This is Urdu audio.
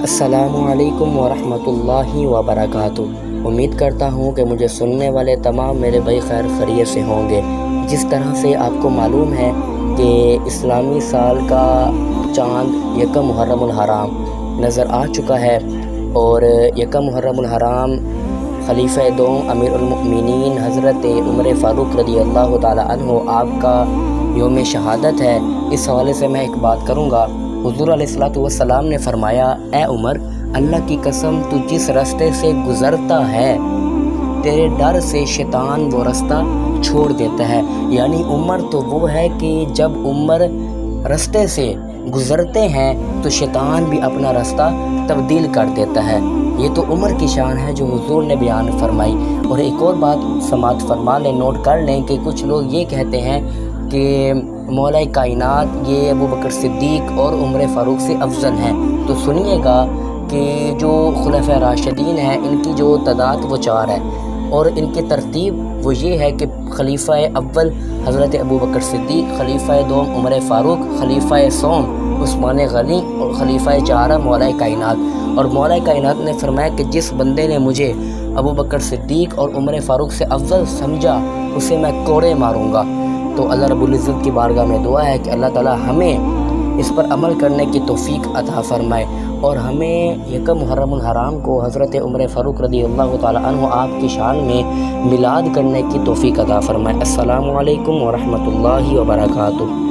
السلام علیکم ورحمۃ اللہ وبرکاتہ۔ امید کرتا ہوں کہ مجھے سننے والے تمام میرے بھائی خیر خیریت سے ہوں گے۔ جس طرح سے آپ کو معلوم ہے کہ اسلامی سال کا چاند یکم محرم الحرام نظر آ چکا ہے، اور یکم محرم الحرام خلیفہ دوم امیر المؤمنین حضرت عمر فاروق رضی اللہ تعالی عنہ آپ کا یوم شہادت ہے۔ اس حوالے سے میں ایک بات کروں گا۔ حضور علیہ السلام نے فرمایا، اے عمر، اللہ کی قسم تو جس راستے سے گزرتا ہے تیرے ڈر سے شیطان وہ راستہ چھوڑ دیتا ہے۔ یعنی عمر تو وہ ہے کہ جب عمر راستے سے گزرتے ہیں تو شیطان بھی اپنا راستہ تبدیل کر دیتا ہے۔ یہ تو عمر کی شان ہے جو حضور نے بیان فرمائی۔ اور ایک اور بات سماعت فرما لیں، نوٹ کر لیں کہ کچھ لوگ یہ کہتے ہیں کہ مولا کائنات یہ ابوبکر صدیق اور عمر فاروق سے افضل ہیں۔ تو سنیے گا کہ جو خلفۂ راشدین ہیں ان کی جو تعداد وہ 4 ہے، اور ان کی ترتیب وہ یہ ہے کہ خلیفہ اول حضرت ابوبکر صدیق، خلیفہ دوم عمر فاروق، خلیفہ سوم عثمان غنی، اور خلیفہ چہارہ مولا کائنات۔ اور مولا کائنات نے فرمایا کہ جس بندے نے مجھے ابوبکر صدیق اور عمر فاروق سے افضل سمجھا اسے میں کوڑے ماروں گا۔ تو اللہ رب العزت کی بارگاہ میں دعا ہے کہ اللہ تعالی ہمیں اس پر عمل کرنے کی توفیق عطا فرمائے، اور ہمیں یکم محرم الحرام کو حضرت عمر فاروق رضی اللہ تعالی عنہ آپ کی شان میں میلاد کرنے کی توفیق عطا فرمائے۔ السلام علیکم ورحمۃ اللہ وبرکاتہ۔